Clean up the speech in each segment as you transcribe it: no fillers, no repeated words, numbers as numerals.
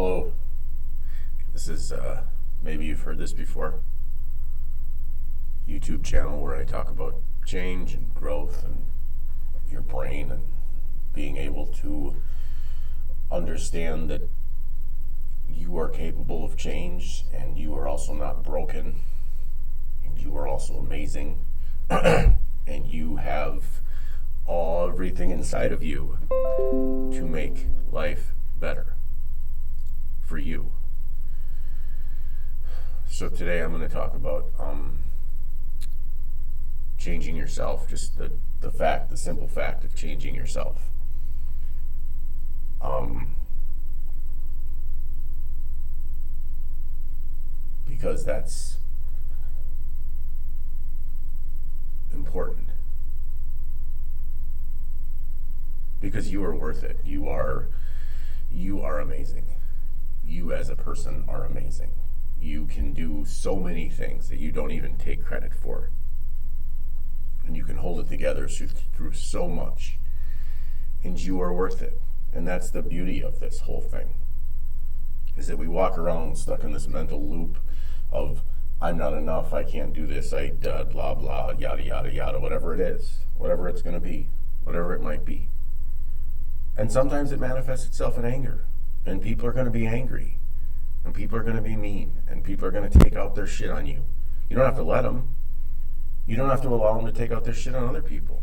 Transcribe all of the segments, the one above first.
Hello. This is, maybe you've heard this before, YouTube channel where I talk about change and growth and your brain and being able to understand that you are capable of change and you are also not broken and you are also amazing and you have everything inside of you to make life better for you. So today I'm going to talk about changing yourself, just the simple fact of changing yourself. Because that's important. Because you are worth it. You are amazing. You as a person are amazing. You can do so many things that you don't even take credit for. And you can hold it together through so much. And you are worth it. And that's the beauty of this whole thing. Is that we walk around stuck in this mental loop of, I'm not enough, I can't do this, blah, blah, yada, yada, yada, whatever it is, whatever it's going to be, whatever it might be. And sometimes it manifests itself in anger. And people are going to be angry. And people are going to be mean. And people are going to take out their shit on you. You don't have to let them. You don't have to allow them to take out their shit on other people.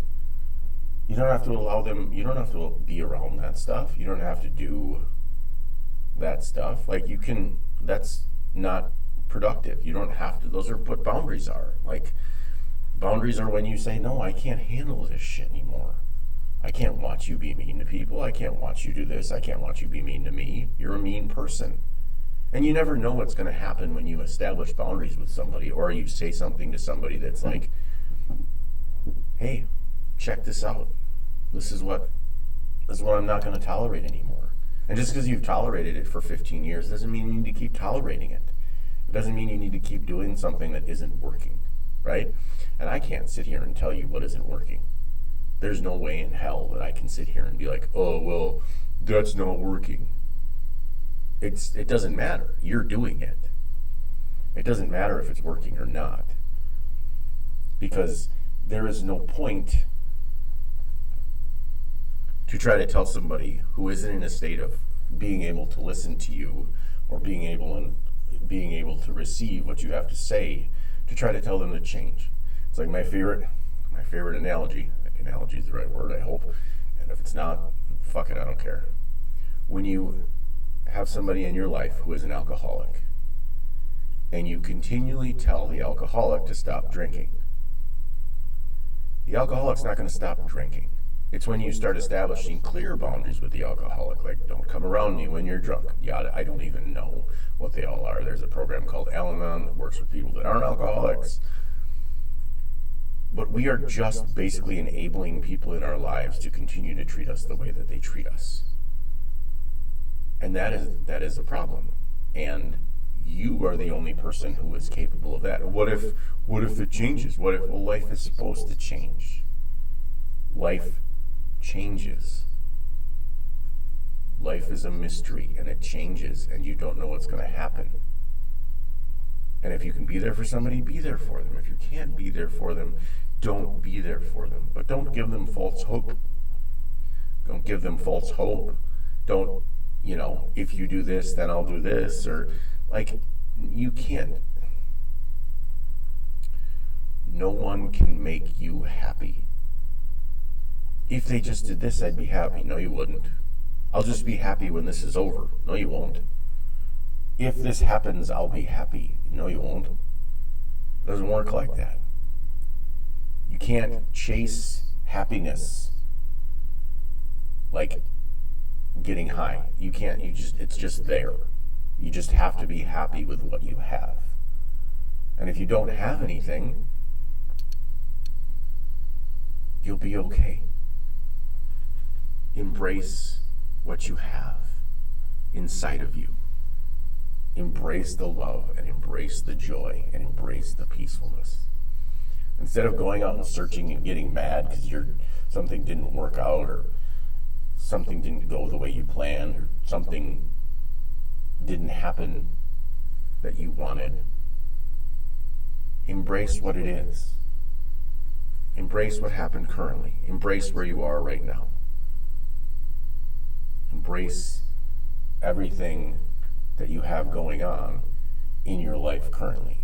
You don't have to allow them, you don't have to be around that stuff. You don't have to do that stuff. Like you can, that's not productive. You don't have to, those are what boundaries are. Like boundaries are when you say, no, I can't handle this shit anymore. I can't watch you be mean to people. I can't watch you do this. I can't watch you be mean to me. You're a mean person. And you never know what's going to happen when you establish boundaries with somebody or you say something to somebody that's like, hey, check this out. This is what I'm not going to tolerate anymore. And just because you've tolerated it for 15 years doesn't mean you need to keep tolerating it. It doesn't mean you need to keep doing something that isn't working, right? And I can't sit here and tell you what isn't working. There's no way in hell that I can sit here and be like, oh, well, that's not working. It doesn't matter. You're doing it. It doesn't matter if it's working or not. Because there is no point to try to tell somebody who isn't in a state of being able to listen to you or being able to receive what you have to say, to try to tell them to change. It's like my favorite analogy. Analogy is the right word, I hope. And if it's not, fuck it, I don't care. When you have somebody in your life who is an alcoholic, and you continually tell the alcoholic to stop drinking, the alcoholic's not going to stop drinking. It's when you start establishing clear boundaries with the alcoholic, like don't come around me when you're drunk. Yada, I don't even know what they all are. There's a program called Al-Anon that works with people that aren't alcoholics. But we are just basically enabling people in our lives to continue to treat us the way that they treat us. And that is a problem. And you are the only person who is capable of that. What if it changes? What if, well, life is supposed to change? Life changes. Life is a mystery and it changes and you don't know what's going to happen. And if you can be there for somebody, be there for them. If you can't be there for them, don't be there for them. But don't give them false hope. Don't give them false hope. Don't, if you do this, then I'll do this. Or, you can't. No one can make you happy. If they just did this, I'd be happy. No, you wouldn't. I'll just be happy when this is over. No, you won't. If this happens, I'll be happy. No, you won't. It doesn't work like that. You can't chase happiness like getting high. You can't, it's just there. You just have to be happy with what you have. And if you don't have anything, you'll be okay. Embrace what you have inside of you. Embrace the love and embrace the joy and embrace the peacefulness. Instead of going out and searching and getting mad because something didn't work out or something didn't go the way you planned or something didn't happen that you wanted. Embrace what it is. Embrace what happened currently. Embrace where you are right now. Embrace everything that you have going on in your life currently.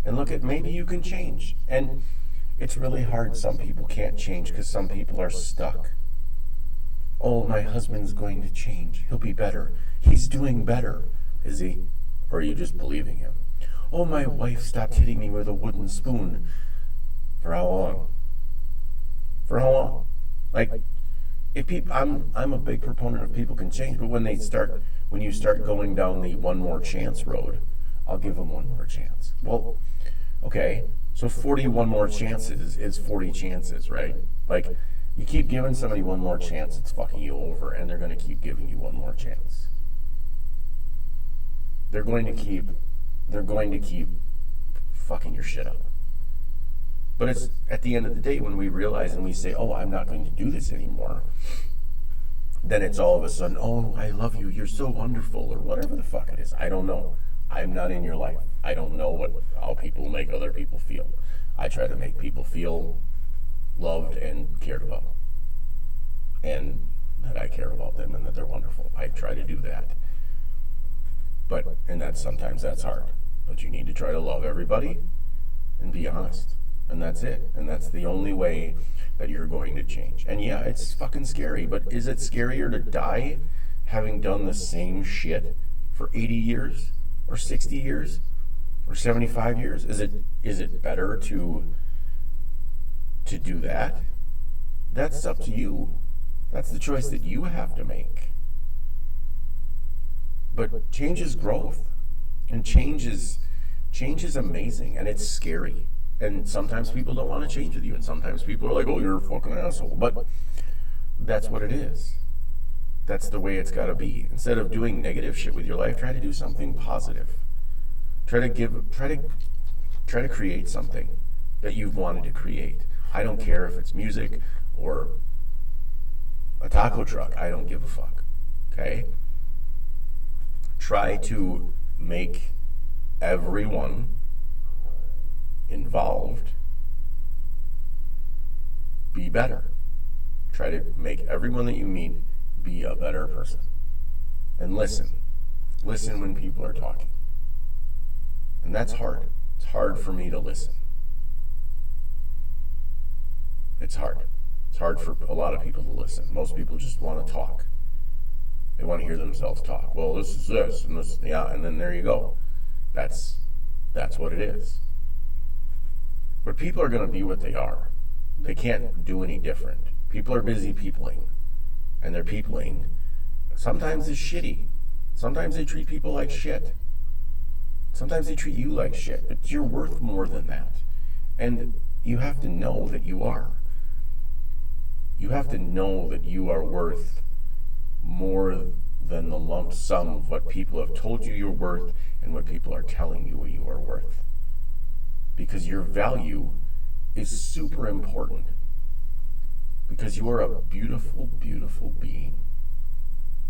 And look at, maybe you can change. And it's really hard. Some people can't change because some people are stuck. Oh, my husband's going to change. He'll be better. He's doing better. Is he? Or are you just believing him? Oh, my wife stopped hitting me with a wooden spoon. For how long? For how long? Like, if people, I'm a big proponent of people can change, but when you start going down the one more chance road, I'll give them one more chance. Well, okay, so 41 more chances is 40 chances, right? Like, you keep giving somebody one more chance, it's fucking you over, and they're going to keep giving you one more chance. They're going to keep fucking your shit up. But it's at the end of the day when we realize and we say, oh, I'm not going to do this anymore, then it's all of a sudden, oh, I love you, you're so wonderful, or whatever the fuck it is. I don't know. I'm not in your life. I don't know how people make other people feel. I try to make people feel loved and cared about, and that I care about them and that they're wonderful. I try to do that. And sometimes that's hard. But you need to try to love everybody and be honest. And that's it. And that's the only way that you're going to change. And yeah, it's fucking scary, but is it scarier to die having done the same shit for 80 years or 60 years or 75 years? Is it better to do that? That's up to you. That's the choice that you have to make. But change is growth. And change is amazing, and it's scary. And sometimes people don't want to change with you, and sometimes people are like, oh, you're a fucking asshole. But that's what it is. That's the way it's got to be. Instead of doing negative shit with your life, try to do something positive. Try to create something that you've wanted to create. I don't care if it's music or a taco truck. I don't give a fuck. Okay? Try to make everyone involved be better. Try to make everyone that you meet be a better person. And listen. Listen when people are talking. And that's hard. It's hard for me to listen. It's hard. It's hard for a lot of people to listen. Most people just want to talk. They want to hear themselves talk. Well, this is this, and this, yeah, and then there you go. That's what it is. But people are going to be what they are. They can't do any different. People are busy peopling, and their peopling sometimes is shitty. Sometimes they treat people like shit. Sometimes they treat you like shit, but you're worth more than that. And you have to know that you are. You have to know that you are worth more than the lump sum of what people have told you you're worth and what people are telling you you are worth. Because your value is super important. Because you are a beautiful, beautiful being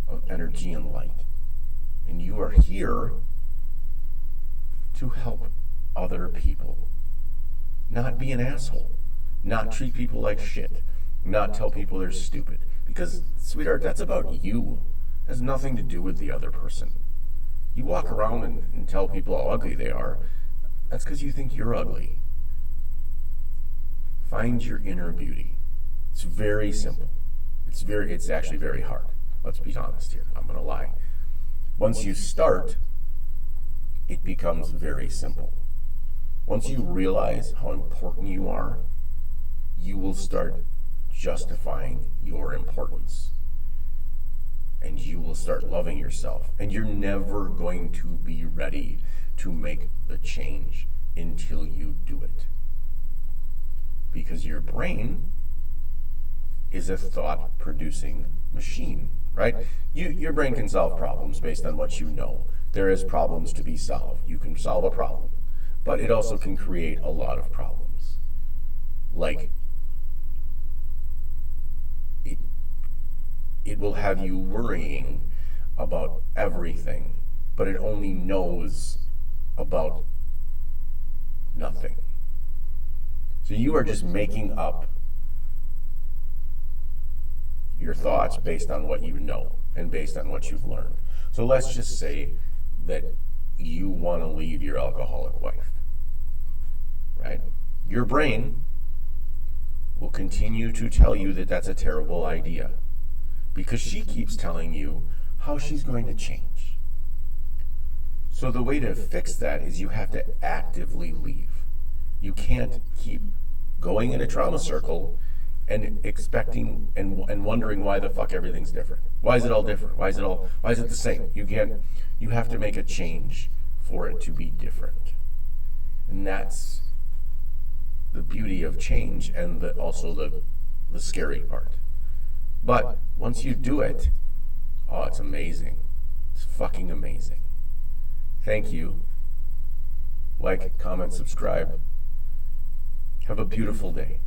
of energy and light. And you are here to help other people. Not be an asshole. Not treat people like shit. Not tell people they're stupid. Because, sweetheart, that's about you. It has nothing to do with the other person. You walk around and tell people how ugly they are. That's because you think you're ugly. Find your inner beauty. It's very simple. It's actually very hard. Let's be honest here. I'm going to lie. Once you start, it becomes very simple. Once you realize how important you are, you will start justifying your importance. And you will start loving yourself. And you're never going to be ready to make the change until you do it. Because your brain is a thought-producing machine, right? Your brain can solve problems based on what you know. There is problems to be solved. You can solve a problem. But it also can create a lot of problems. Like, it will have you worrying about everything but it only knows about nothing. So you are just making up your thoughts based on what you know and based on what you've learned. So let's just say that you want to leave your alcoholic wife, right? Your brain will continue to tell you that that's a terrible idea because she keeps telling you how she's going to change. So the way to fix that is you have to actively leave. You can't keep going in a trauma circle and expecting and wondering why the fuck everything's different. Why is it all different? Why is it the same? You have to make a change for it to be different. And that's the beauty of change and also the scary part. But once you do it, oh, it's amazing. It's fucking amazing. Thank you. Like, comment, subscribe. Have a beautiful day.